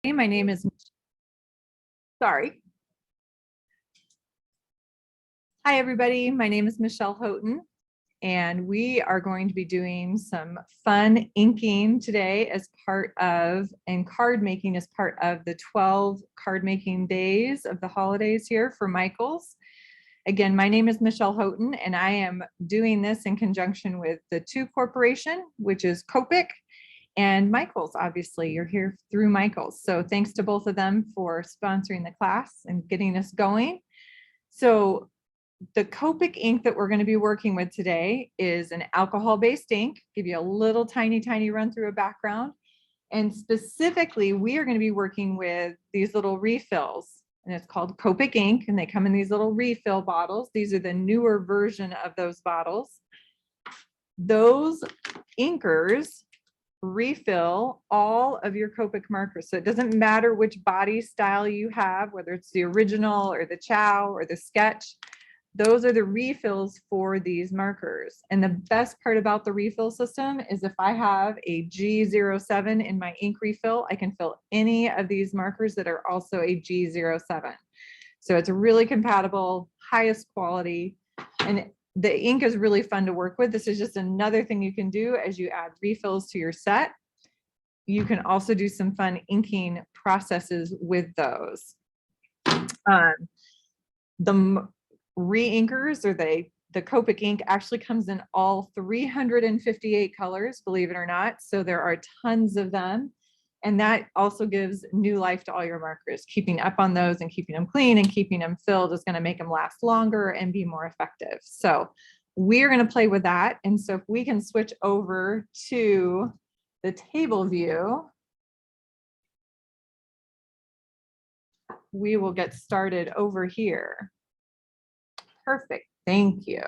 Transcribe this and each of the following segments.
My name is, sorry. Hi, everybody. My name is Michelle Houghton, and we are going to be doing some fun inking today as part of, and card making as part of the 12 card making days of the holidays here for Michaels. Again, my name is Michelle Houghton, and I am doing this in conjunction with the two corporation, which is Copic and Michaels. Obviously, you're here through Michaels. So thanks to both of them for sponsoring the class and getting us going. So the Copic ink that we're going to be working with today is an alcohol-based ink. Give you a little tiny run through a background. And specifically, we are going to be working with these little refills, and it's called Copic ink, and they come in these little refill bottles. These are the newer version of those bottles. Those inkers refill all of your Copic markers. So it doesn't matter which body style you have, whether it's the original or the chow or the sketch. Those are the refills for these markers. And the best part about the refill system is if I have a G07 in my ink refill, I can fill any of these markers that are also a G07. So it's really compatible, highest quality, and the ink is really fun to work with. This is just another thing you can do as you add refills to your set. You can also do some fun inking processes with those. The re-inkers, or the Copic ink, actually comes in all 358 colors, believe it or not. So there are tons of them. And that also gives new life to all your markers. Keeping up on those and keeping them clean and keeping them filled is going to make them last longer and be more effective. So we're going to play with that. And so if we can switch over to the table view, we will get started over here. Perfect. Thank you.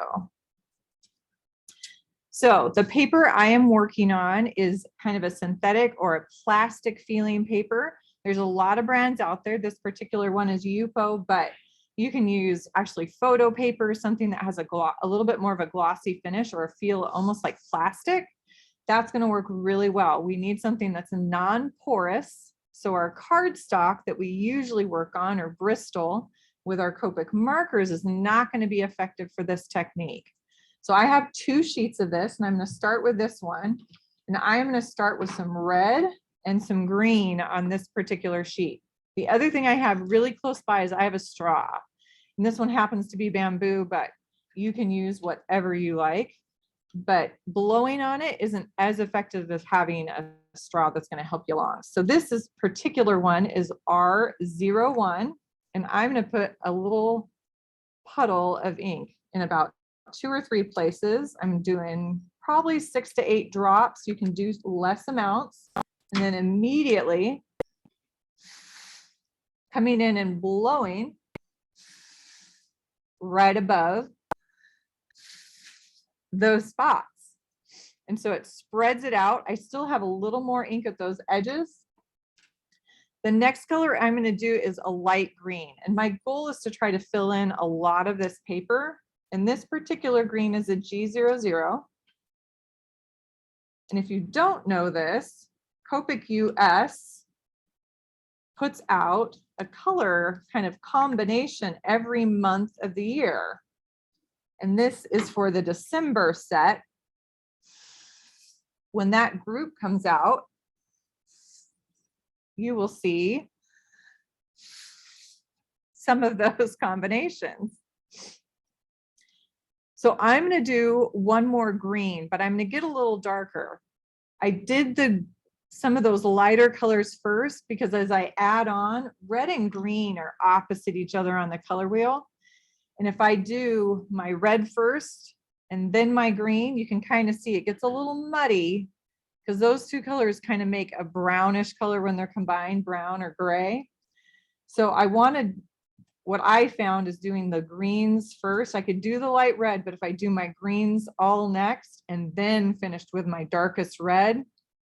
So the paper I am working on is kind of a synthetic or a plastic feeling paper. There's a lot of brands out there. This particular one is Yupo, but you can use actually photo paper, something that has a little bit more of a glossy finish or a feel almost like plastic. That's going to work really well. We need something that's non-porous. So our cardstock that we usually work on, or Bristol with our Copic markers, is not going to be effective for this technique. So I have 2 sheets of this, and I'm going to start with this one. And I'm going to start with some red and some green on this particular sheet. The other thing I have really close by is I have a straw. And this one happens to be bamboo, but you can use whatever you like. But blowing on it isn't as effective as having a straw that's going to help you along. So this particular one is R01, and I'm going to put a little puddle of ink in about 2 or 3 places. I'm doing probably 6 to 8 drops. You can do less amounts. And then immediately coming in and blowing right above those spots. And so it spreads it out. I still have a little more ink at those edges. The next color I'm going to do is a light green. And my goal is to try to fill in a lot of this paper. And this particular green is a G00. And if you don't know this, Copic US puts out a color kind of combination every month of the year. And this is for the December set. When that group comes out, you will see some of those combinations. So I'm going to do one more green, but I'm going to get a little darker. I did some of those lighter colors first because as I add on, red and green are opposite each other on the color wheel. And if I do my red first and then my green, you can kind of see it gets a little muddy because those 2 colors kind of make a brownish color when they're combined, brown or gray. So what I found is doing the greens first. I could do the light red, but if I do my greens all next and then finished with my darkest red,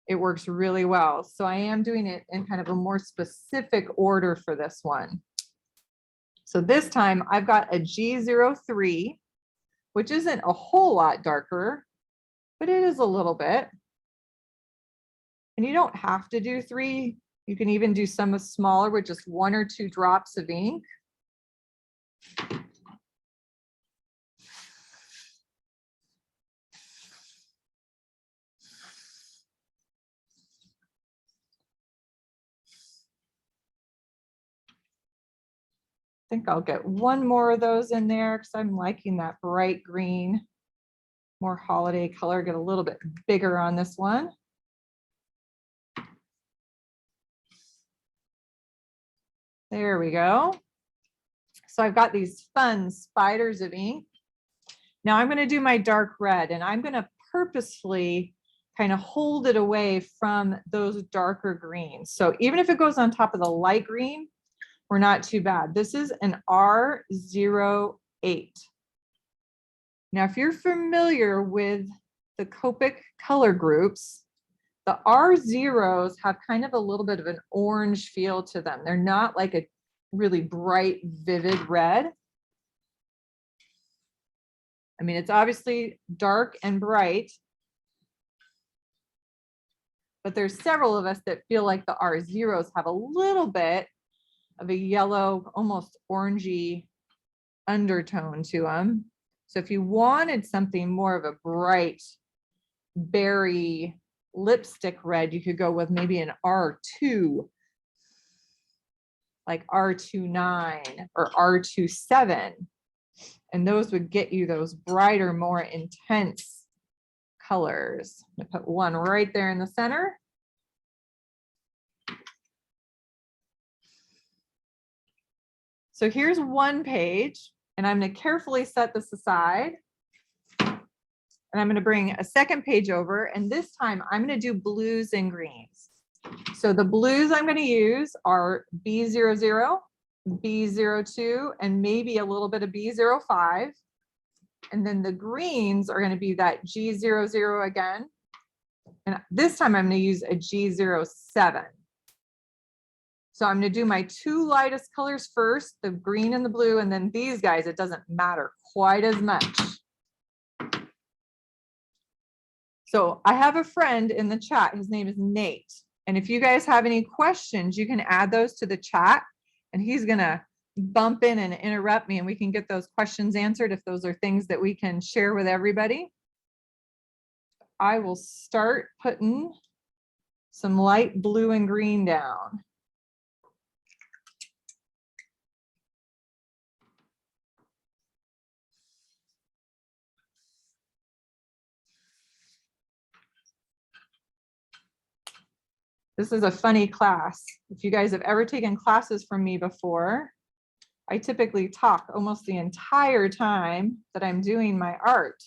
it works really well. So I am doing it in kind of a more specific order for this one. So this time I've got a G03, which isn't a whole lot darker, but it is a little bit. And you don't have to do 3 You can even do some smaller with just 1 or 2 drops of ink. I think I'll get 1 more of those in there because I'm liking that bright green, more holiday color, get a little bit bigger on this one. There we go. So I've got these fun spiders of ink. Now I'm going to do my dark red, and I'm going to purposefully kind of hold it away from those darker greens. So even if it goes on top of the light green, we're not too bad. This is an R08. Now, if you're familiar with the Copic color groups, the R0s have kind of a little bit of an orange feel to them. They're not like a really bright, vivid red. I mean, it's obviously dark and bright, but there's several of us that feel like the R0s have a little bit of a yellow, almost orangey undertone to them. So if you wanted something more of a bright berry lipstick red, you could go with maybe an R2, like R29 or R27. And those would get you those brighter, more intense colors. I'm gonna put 1 right there in the center. So here's 1 page, and I'm going to carefully set this aside. And I'm going to bring a 2nd page over, and this time I'm going to do blues and greens. So the blues I'm going to use are B00, B02, and maybe a little bit of B05. And then the greens are going to be that G00 again. And this time I'm going to use a G07. So I'm going to do my 2 lightest colors first, the green and the blue, and then these guys, it doesn't matter quite as much. So I have a friend in the chat, his name is Nate. And if you guys have any questions, you can add those to the chat, and he's going to bump in and interrupt me, and we can get those questions answered if those are things that we can share with everybody. I will start putting some light blue and green down. This is a funny class. If you guys have ever taken classes from me before, I typically talk almost the entire time that I'm doing my art.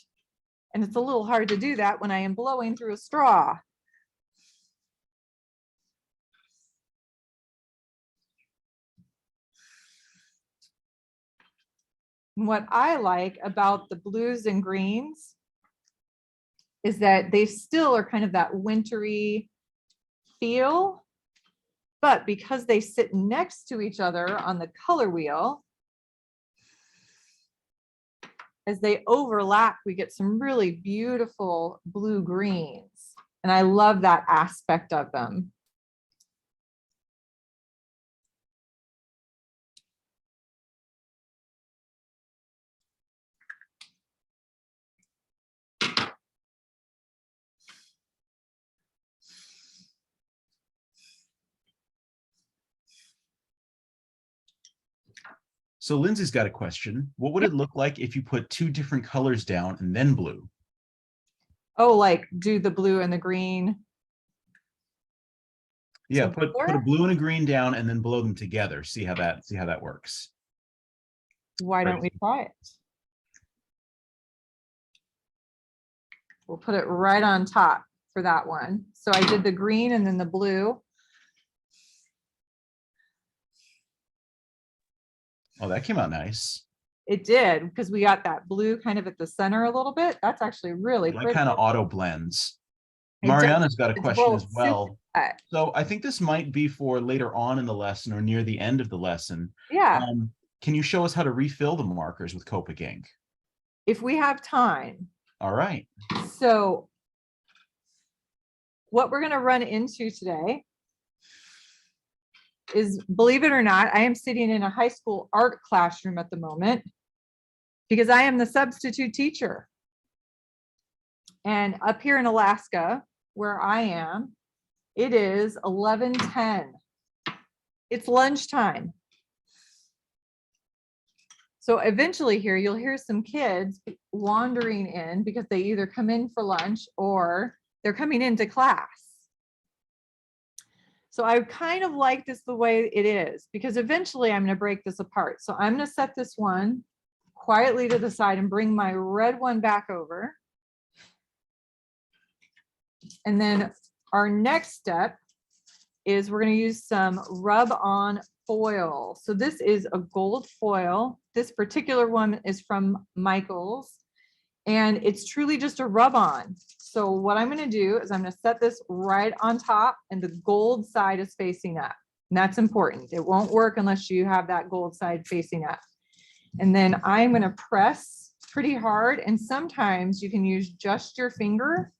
And it's a little hard to do that when I am blowing through a straw. What I like about the blues and greens is that they still are kind of that wintry feel, but because they sit next to each other on the color wheel, as they overlap, we get some really beautiful blue greens. And I love that aspect of them. So Lindsay's got a question. What would it look like if you put 2 different colors down and then blue? Oh, like do the blue and the green. Yeah, put a blue and a green down and then blow them together. See how that works. Why don't we try it? We'll put it right on top for that one. So I did the green and then the blue. Oh, that came out nice. It did, because we got that blue kind of at the center a little bit. That's actually really pretty. That kind of auto blends. Mariana's got a question as well. So I think this might be for later on in the lesson or near the end of the lesson. Yeah. Can you show us how to refill the markers with Copic ink? If we have time. All right. So what we're going to run into today is, believe it or not, I am sitting in a high school art classroom at the moment because I am the substitute teacher. And up here in Alaska, where I am, it is 11:10. It's lunchtime. So eventually here, you'll hear some kids wandering in because they either come in for lunch or they're coming into class. So I kind of like this the way it is because eventually I'm going to break this apart. So I'm going to set this one quietly to the side and bring my red one back over. And then our next step is we're going to use some rub-on foil. So this is a gold foil. This particular one is from Michael's, and it's truly just a rub-on. So what I'm going to do is I'm going to set this right on top, and the gold side is facing up. And that's important. It won't work unless you have that gold side facing up. And then I'm going to press pretty hard, and sometimes you can use just your finger.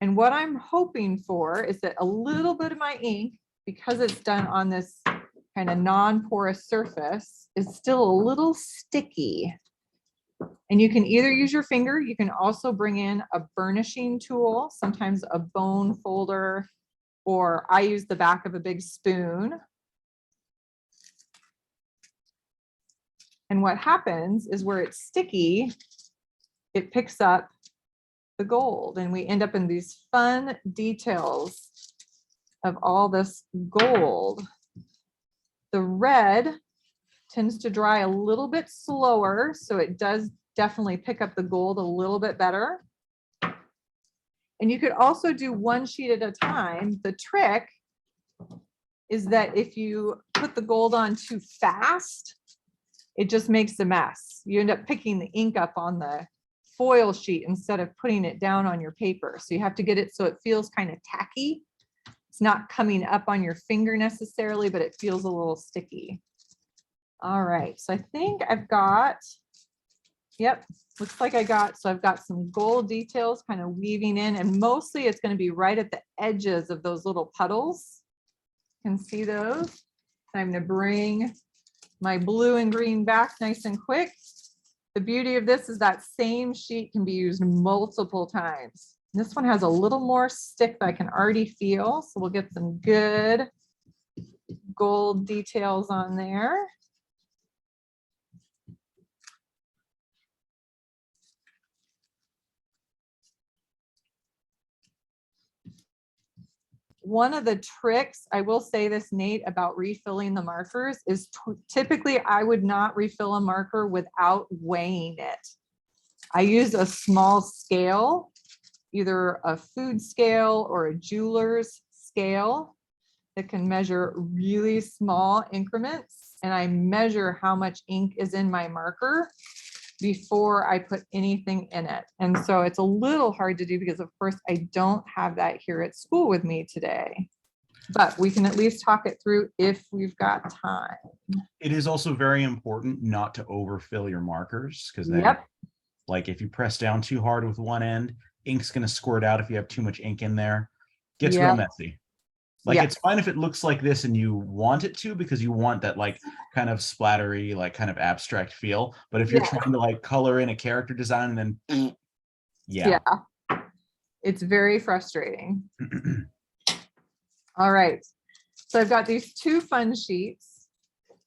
And what I'm hoping for is that a little bit of my ink, because it's done on this kind of non-porous surface, is still a little sticky. And you can either use your finger, you can also bring in a burnishing tool, sometimes a bone folder, or I use the back of a big spoon. And what happens is where it's sticky, it picks up the gold, and we end up in these fun details of all this gold. The red tends to dry a little bit slower, so it does definitely pick up the gold a little bit better. And you could also do one sheet at a time. The trick is that if you put the gold on too fast, it just makes a mess. You end up picking the ink up on the foil sheet instead of putting it down on your paper. So you have to get it so it feels kind of tacky. It's not coming up on your finger necessarily, but it feels a little sticky. All right, so I think I've got, yep, looks like I got, so I've got some gold details kind of weaving in, and mostly it's going to be right at the edges of those little puddles. You can see those. I'm going to bring my blue and green back nice and quick. The beauty of this is that same sheet can be used multiple times. This one has a little more stick that I can already feel, so we'll get some good gold details on there. One of the tricks, I will say this, Nate, about refilling the markers is typically I would not refill a marker without weighing it. I use a small scale, either a food scale or a jeweler's scale that can measure really small increments. And I measure how much ink is in my marker before I put anything in it. And so it's a little hard to do because of course I don't have that here at school with me today, but we can at least talk it through if we've got time. It is also very important not to overfill your markers, because then, yep, like if you press down too hard with one end, ink's going to squirt out if you have too much ink in there. Gets yep, real messy. Like yep, it's fine if it looks like this and you want it to, because you want that like kind of splattery, like kind of abstract feel. But if you're yeah, trying to like color in a character design and then yeah, it's very frustrating. All right, so I've got these two fun sheets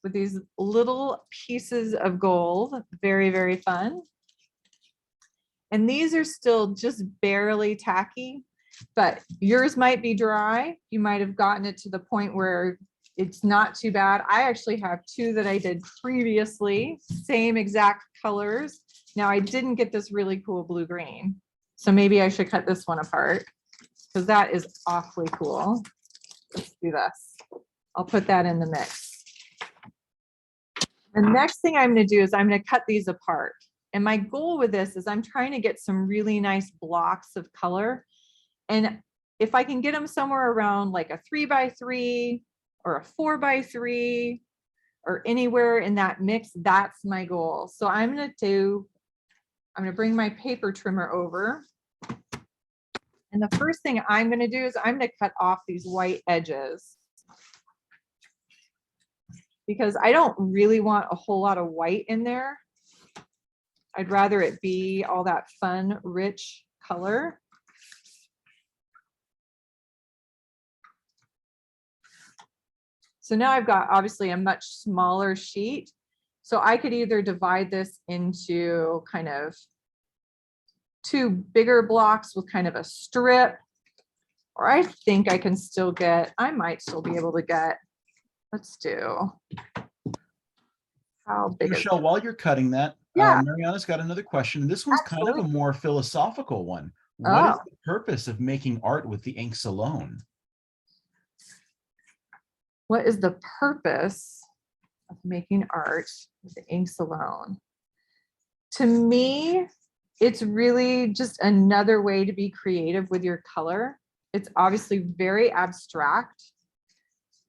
with these little pieces of gold, very, very fun. And these are still just barely tacky, but yours might be dry. You might have gotten it to the point where it's not too bad. I actually have two that I did previously, same exact colors. Now I didn't get this really cool blue-green, so maybe I should cut this one apart because that is awfully cool. Let's do this. I'll put that in the mix. The next thing I'm going to do is I'm going to cut these apart. And my goal with this is I'm trying to get some really nice blocks of color. And if I can get them somewhere around like a 3x3 or a 4x3 or anywhere in that mix, that's my goal. So I'm going to bring my paper trimmer over. And the first thing I'm going to do is I'm going to cut off these white edges. because I don't really want a whole lot of white in there. I'd rather it be all that fun, rich color. So now I've got obviously a much smaller sheet. So I could either divide this into kind of 2 bigger blocks with kind of a strip, or I think I can still get, I might still be able to get, let's do, how big Michelle, while you're cutting that, yeah. Mariana's got another question. This one's kind of a more philosophical one. Oh. What is the purpose of making art with the inks alone? What is the purpose of making art with the inks alone? To me, it's really just another way to be creative with your color. It's obviously very abstract.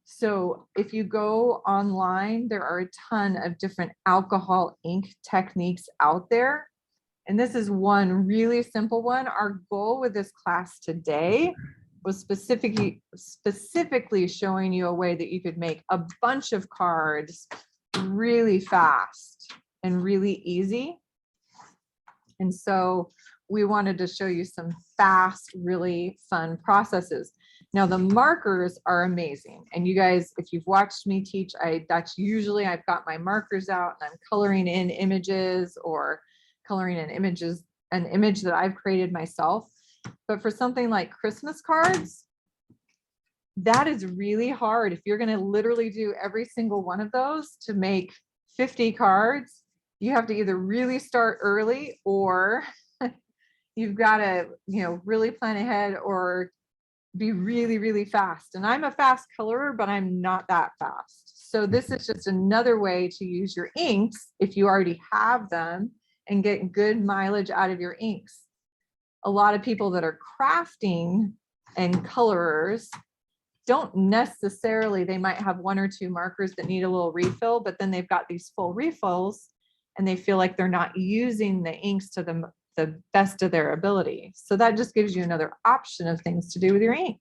So if you go online, there are a ton of different alcohol ink techniques out there. And this is one really simple one. Our goal with this class today was specifically showing you a way that you could make a bunch of cards really fast and really easy. And so we wanted to show you some fast, really fun processes. Now the markers are amazing. And you guys, if you've watched me teach, that's usually I've got my markers out and I'm coloring in images or coloring in images, an image that I've created myself. But for something like Christmas cards, that is really hard. If you're going to literally do every single one of those to make 50 cards, you have to either really start early or you've got to, really plan ahead or be really, really fast. And I'm a fast colorer, but I'm not that fast. So this is just another way to use your inks if you already have them and get good mileage out of your inks. A lot of people that are crafting and colorers don't necessarily, they might have 1 or 2 markers that need a little refill, but then they've got these full refills and they feel like they're not using the inks to the best of their ability. So that just gives you another option of things to do with your ink.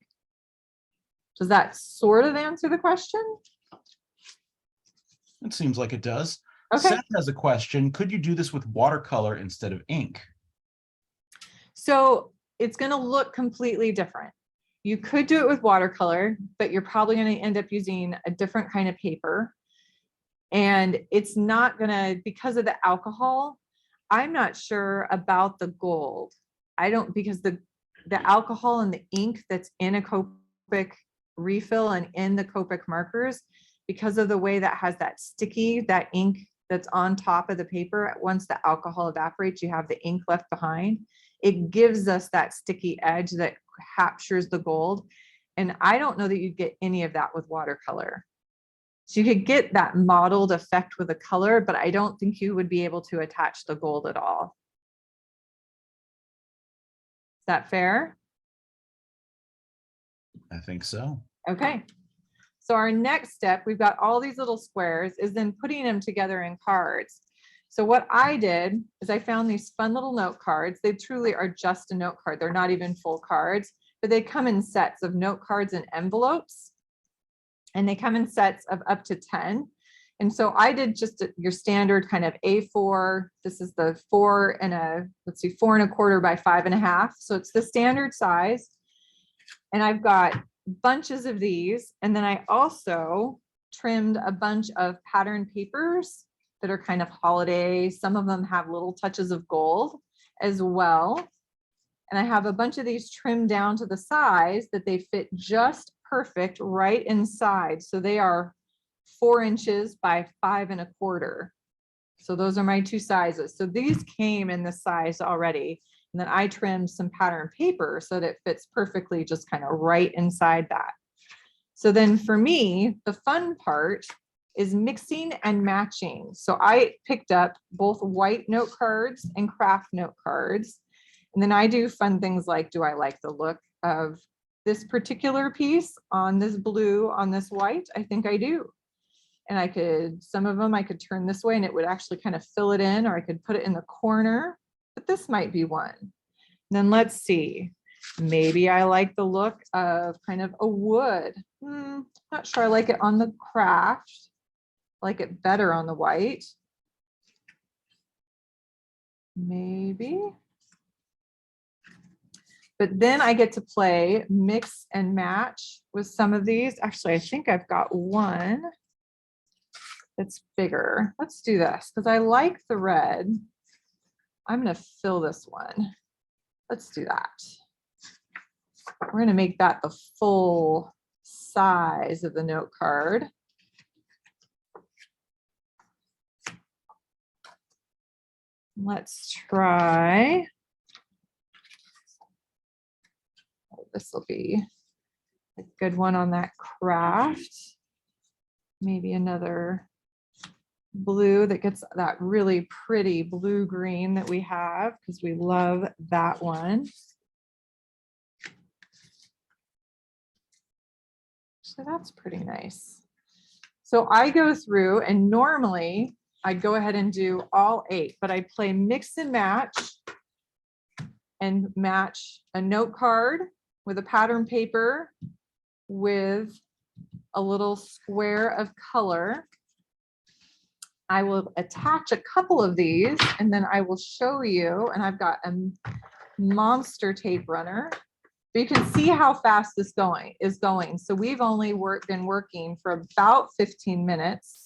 Does that sort of answer the question? It seems like it does. Okay. Seth has a question. Could you do this with watercolor instead of ink? So it's going to look completely different. You could do it with watercolor, but you're probably going to end up using a different kind of paper. And it's not going to, because of the alcohol, I'm not sure about the gold. I don't, because the alcohol and the ink that's in a Copic refill and in the Copic markers, because of the way that has that sticky, that ink that's on top of the paper, once the alcohol evaporates, you have the ink left behind. It gives us that sticky edge that captures the gold. And I don't know that you'd get any of that with watercolor. So you could get that mottled effect with a color, but I don't think you would be able to attach the gold at all. Is that fair? I think so. Okay. So our next step, we've got all these little squares, is then putting them together in cards. So what I did is I found these fun little note cards. They truly are just a note card. They're not even full cards, but they come in sets of note cards and envelopes. And they come in sets of up to 10. And so I did just your standard kind of A4. This is the 4 and a, let's see, 4 1/4 by 5 1/2. So it's the standard size. And I've got bunches of these. And then I also trimmed a bunch of pattern papers that are kind of holiday. Some of them have little touches of gold as well. And I have a bunch of these trimmed down to the size that they fit just perfect right inside. So they are 4 inches by 5 1/4. So those are my 2 sizes. So these came in this size already. And then I trimmed some pattern paper so that it fits perfectly just kind of right inside that. So then for me, the fun part is mixing and matching. So I picked up both white note cards and craft note cards. And then I do fun things like, do I like the look of this particular piece on this blue, on this white? I think I do. And I could, some of them I could turn this way and it would actually kind of fill it in, or I could put it in the corner, but this might be one. And then let's see, maybe I like the look of kind of a wood. Not sure I like it on the craft. like it better on the white. Maybe. But then I get to play mix and match with some of these. Actually, I think I've got one that's bigger. Let's do this because I like the red. I'm going to fill this one. Let's do that. We're going to make that the full size of the note card. Let's try. Oh, this will be a good one on that craft. Maybe another blue that gets that really pretty blue green that we have because we love that one. So that's pretty nice. So I go through and normally I'd go ahead and do all 8, but I play mix and match a note card with a pattern paper with a little square of color. I will attach a couple of these and then I will show you, and I've got a monster tape runner. But you can see how fast this is going. So we've only been working for about 15 minutes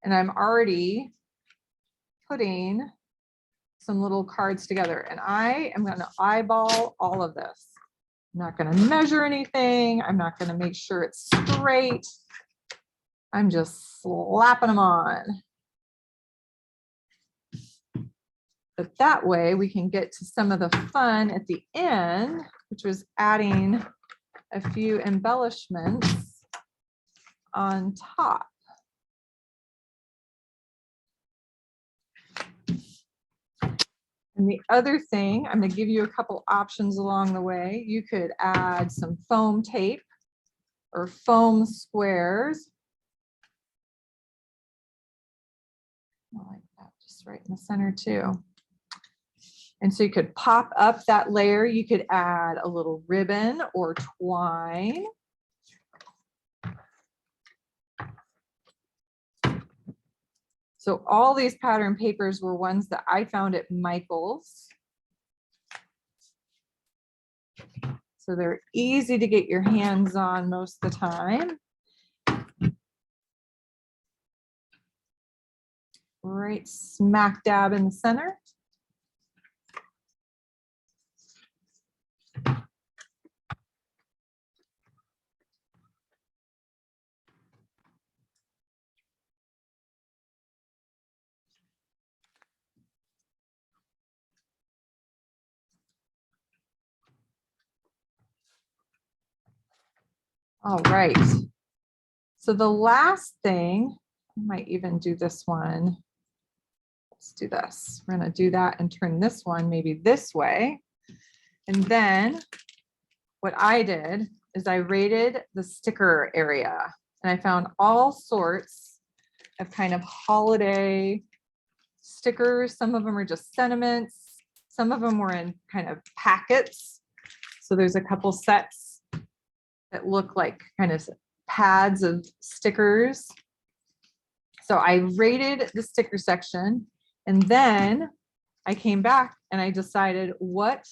and I'm already putting some little cards together, and I am going to eyeball all of this. I'm not going to measure anything. I'm not going to make sure it's straight. I'm just slapping them on. But that way we can get to some of the fun at the end, which was adding a few embellishments on top. And the other thing, I'm going to give you a couple options along the way. You could add some foam tape or foam squares. I like that, just right in the center too. And so you could pop up that layer. You could add a little ribbon or twine. So all these pattern papers were ones that I found at Michael's. So they're easy to get your hands on most of the time. Right smack dab in the center. All right. So the last thing, I might even do this one. Let's do this. We're going to do that and turn this one maybe this way. And then what I did is I rated the sticker area and I found all sorts of kind of holiday stickers. Some of them are just sentiments. Some of them were in kind of packets. So there's a couple sets that look like kind of pads of stickers. So I rated the sticker section and then I came back and I decided what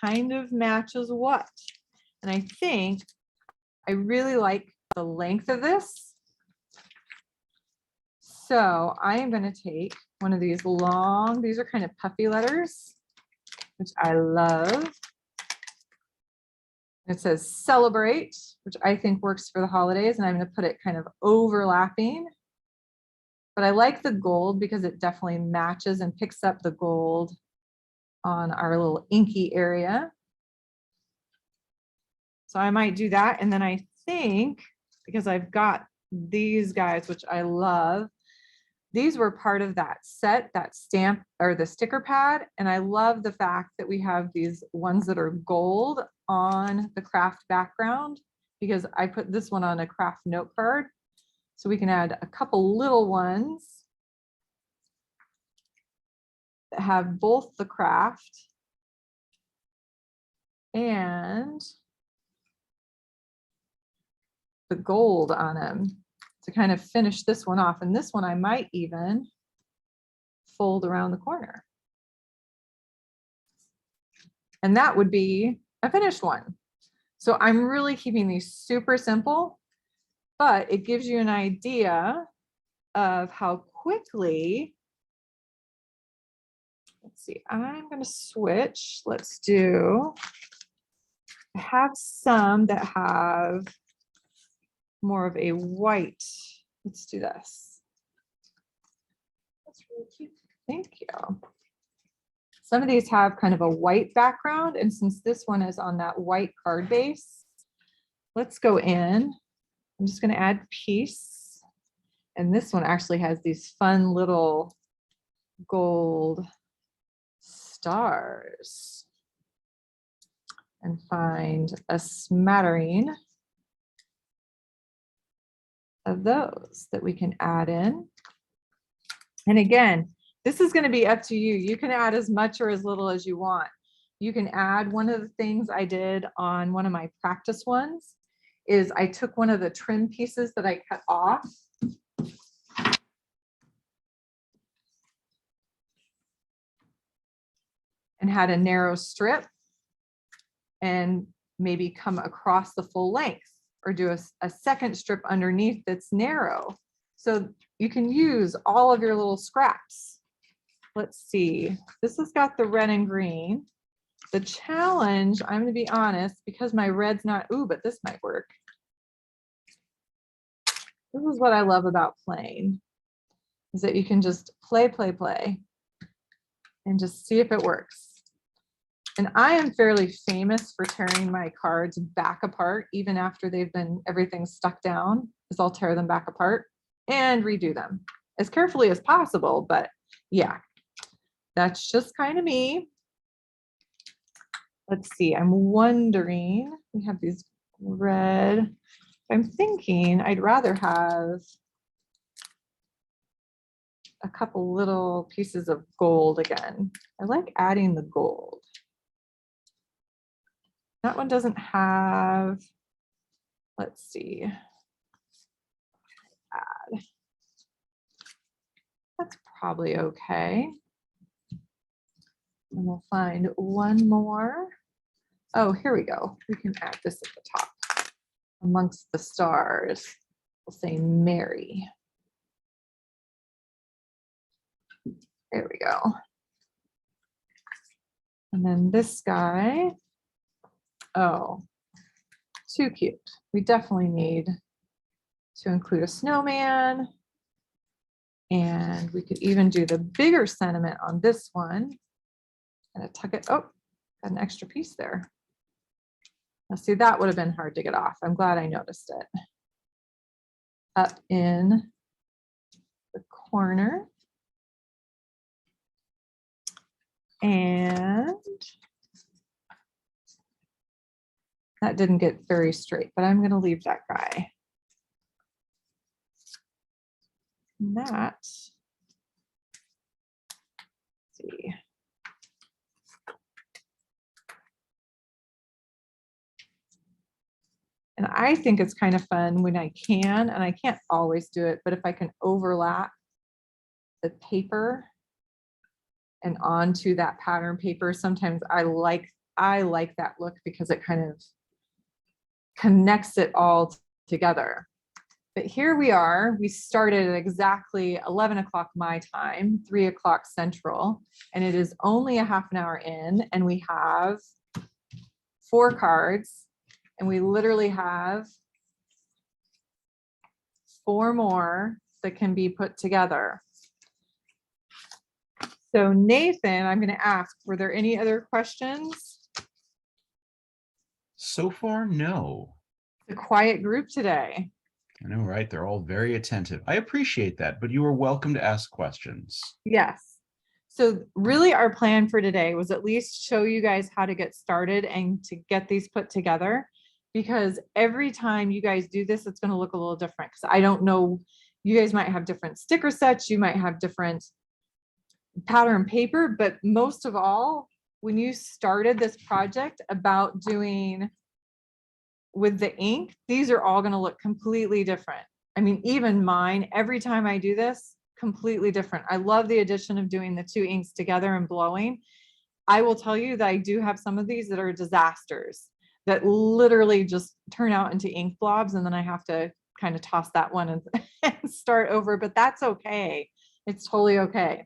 kind of matches what. And I think I really like the length of this. So I am going to take one of these long, these are kind of puffy letters, which I love. It says celebrate, which I think works for the holidays, and I'm going to put it kind of overlapping. But I like the gold because it definitely matches and picks up the gold on our little inky area. So I might do that. And then I think, because I've got these guys, which I love, these were part of that set, that stamp or the sticker pad. And I love the fact that we have these ones that are gold on the craft background, because I put this one on a craft note card. So we can add a couple little ones that have both the craft and the gold on them. to kind of finish this one off. And this one I might even fold around the corner. And that would be a finished one. So I'm really keeping these super simple, but it gives you an idea of how quickly, let's see, I'm going to switch. Let's do, I have some that have more of a white. Let's do this. That's really cute. Thank you. Some of these have kind of a white background, and since this one is on that white card base, let's go in. I'm just going to add peace. And this one actually has these fun little gold stars. And find a smattering of those that we can add in. And again, this is going to be up to you. You can add as much or as little as you want. You can add, one of the things I did on one of my practice ones is I took one of the trim pieces that I cut off and had a narrow strip and maybe come across the full length, or do a second strip underneath that's narrow. So you can use all of your little scraps. Let's see, this has got the red and green. The challenge, I'm going to be honest, because my red's not, ooh, but this might work. This is what I love about playing, is that you can just play, and just see if it works. And I am fairly famous for tearing my cards back apart, even after they've been, everything's stuck down, is I'll tear them back apart and redo them as carefully as possible. But yeah, that's just kind of me. Let's see, I'm wondering, we have these red, I'm thinking I'd rather have a couple little pieces of gold again. I like adding the gold. That one doesn't have, let's see, add. That's probably okay. And we'll find one more. Oh, here we go. We can add this at the top. Amongst the stars, we'll say Mary. There we go. And then this guy. Oh, too cute. We definitely need to include a snowman. And we could even do the bigger sentiment on this one. And tuck it, oh, got an extra piece there. Now see, that would have been hard to get off. I'm glad I noticed it. Up in the corner. And that didn't get very straight, but I'm going to leave that guy. And that, let's see. And I think it's kind of fun when I can, and I can't always do it, but if I can overlap the paper and onto that pattern paper, sometimes I like that look because it kind of connects it all together. But here we are, we started at exactly 11 o'clock my time, 3 o'clock Central, and it is only a half an hour in, and we have 4 cards, and we literally have 4 more that can be put together. So Nathan, I'm going to ask, were there any other questions? So far, no. It's a quiet group today. I know, right? They're all very attentive. I appreciate that, but you are welcome to ask questions. Yes. So really our plan for today was at least show you guys how to get started and to get these put together, because every time you guys do this, it's going to look a little different. Because I don't know, you guys might have different sticker sets, you might have different pattern paper, but most of all, when you started this project about doing with the ink, these are all going to look completely different. I mean, even mine, every time I do this, completely different. I love the addition of doing the two inks together and blowing. I will tell you that I do have some of these that are disasters that literally just turn out into ink blobs. And then I have to kind of toss that one and start over, but that's okay. It's totally okay.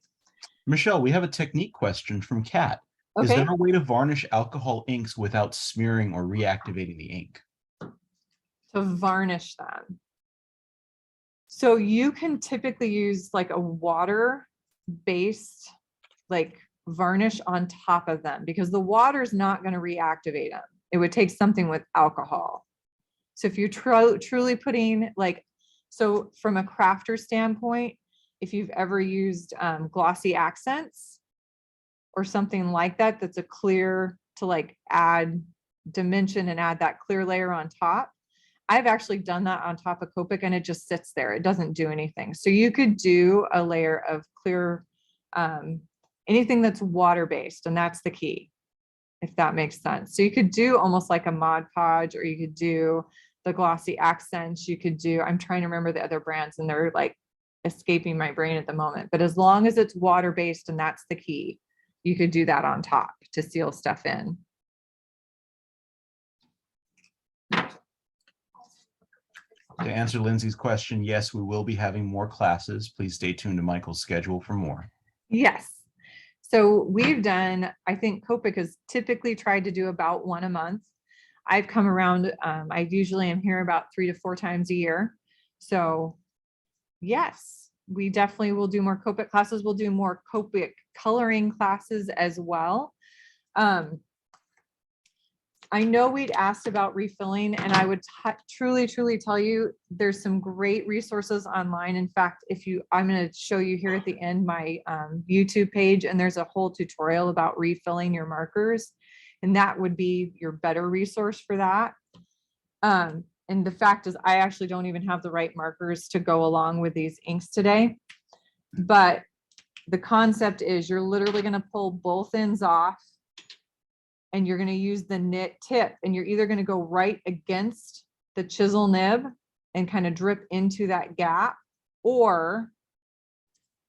Michelle, we have a technique question from Kat. Okay. Is there a way to varnish alcohol inks without smearing or reactivating the ink? To varnish them. So you can typically use like a water-based like varnish on top of them because the water is not going to reactivate them. It would take something with alcohol. So if you're truly putting like, so from a crafter standpoint, if you've ever used glossy accents or something like that, that's a clear to like add dimension and add that clear layer on top. I've actually done that on top of Copic and it just sits there. It doesn't do anything. So you could do a layer of clear, anything that's water-based, and that's the key, if that makes sense. So you could do almost like a Mod Podge, or you could do the glossy accents. You could do, I'm trying to remember the other brands and they're like escaping my brain at the moment, but as long as it's water-based, and that's the key, you could do that on top to seal stuff in. To answer Lindsay's question, yes, we will be having more classes. Please stay tuned to Michael's schedule for more. Yes. So we've done, I think Copic has typically tried to do about one a month. I've come around, I usually am here about 3 to 4 times a year. So yes, we definitely will do more Copic classes. We'll do more Copic coloring classes as well. I know we'd asked about refilling, and I would truly tell you there's some great resources online. In fact, I'm going to show you here at the end my YouTube page, and there's a whole tutorial about refilling your markers, and that would be your better resource for that. And the fact is, I actually don't even have the right markers to go along with these inks today, but the concept is you're literally going to pull both ends off, and you're going to use the knit tip, and you're either going to go right against the chisel nib and kind of drip into that gap, or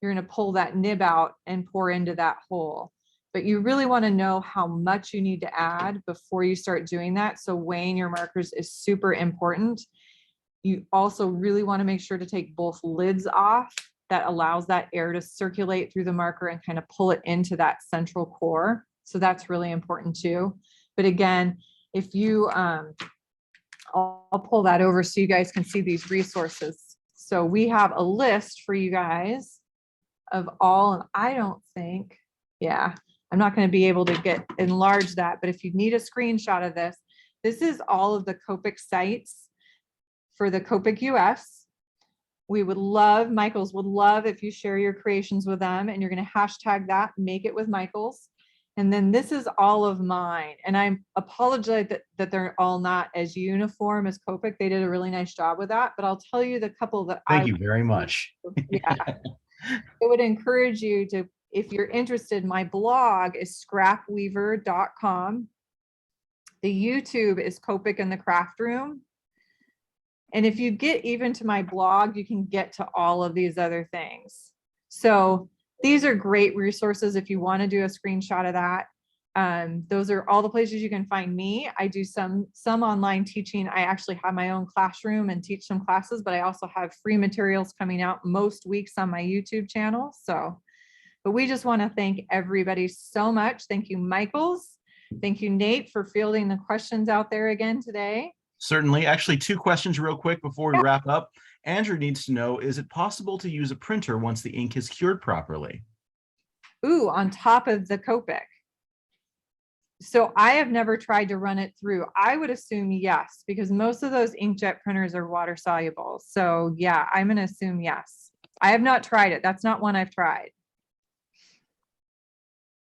you're going to pull that nib out and pour into that hole. But you really want to know how much you need to add before you start doing that. So weighing your markers is super important. You also really want to make sure to take both lids off. That allows that air to circulate through the marker and kind of pull it into that central core. So that's really important too. But again, if you, I'll pull that over so you guys can see these resources. So we have a list for you guys of all, and I don't think, yeah, I'm not going to be able to enlarge that, but if you need a screenshot of this, this is all of the Copic sites for the Copic US. We would love, Michaels would love if you share your creations with them, and you're going to hashtag that, make it with Michaels. And then this is all of mine. And I apologize that they're all not as uniform as Copic. They did a really nice job with that, but I'll tell you the couple that Thank you very much. Yeah. It would encourage you to, if you're interested, my blog is scrapweaver.com. The YouTube is Copic in the Craft Room. And if you get even to my blog, you can get to all of these other things. So these are great resources if you want to do a screenshot of that. Those are all the places you can find me. I do some online teaching. I actually have my own classroom and teach some classes, but I also have free materials coming out most weeks on my YouTube channel. So, but we just want to thank everybody so much. Thank you, Michaels. Thank you, Nate, for fielding the questions out there again today. Certainly. Actually, 2 questions real quick before we wrap up. Andrew needs to know, is it possible to use a printer once the ink is cured properly? Ooh, on top of the Copic. So I have never tried to run it through. I would assume yes, because most of those inkjet printers are water soluble. So yeah, I'm going to assume yes. I have not tried it. That's not one I've tried.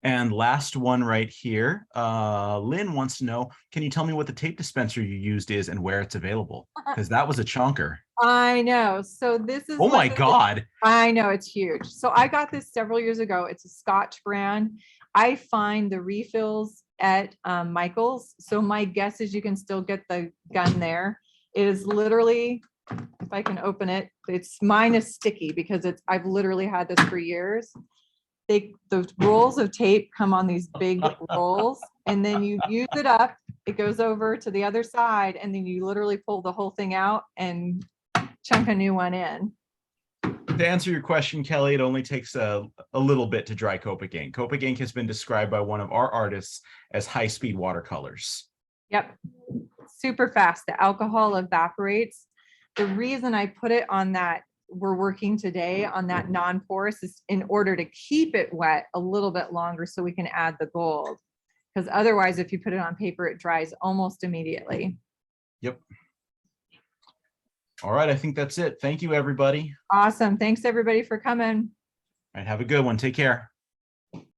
And last one right here. Lynn wants to know, can you tell me what the tape dispenser you used is and where it's available? Because that was a chonker. I know. So this is, oh my God. I know, it's huge. So I got this several years ago. It's a Scotch brand. I find the refills at Michael's. So my guess is you can still get the gun there. It is literally if I can open it, mine is sticky because I've literally had this for years. The rolls of tape come on these big rolls, and then you use it up, it goes over to the other side, and then you literally pull the whole thing out and chunk a new one in. To answer your question, Kelly, it only takes a little bit to dry Copic ink. Copic ink has been described by one of our artists as high-speed watercolors. Yep, super fast. The alcohol evaporates. The reason I put it on that, we're working today on that non-porous, is in order to keep it wet a little bit longer so we can add the gold. Because otherwise, if you put it on paper, it dries almost immediately. Yep. All right, I think that's it. Thank you, everybody. Awesome. Thanks, everybody, for coming. All right, have a good one. Take care.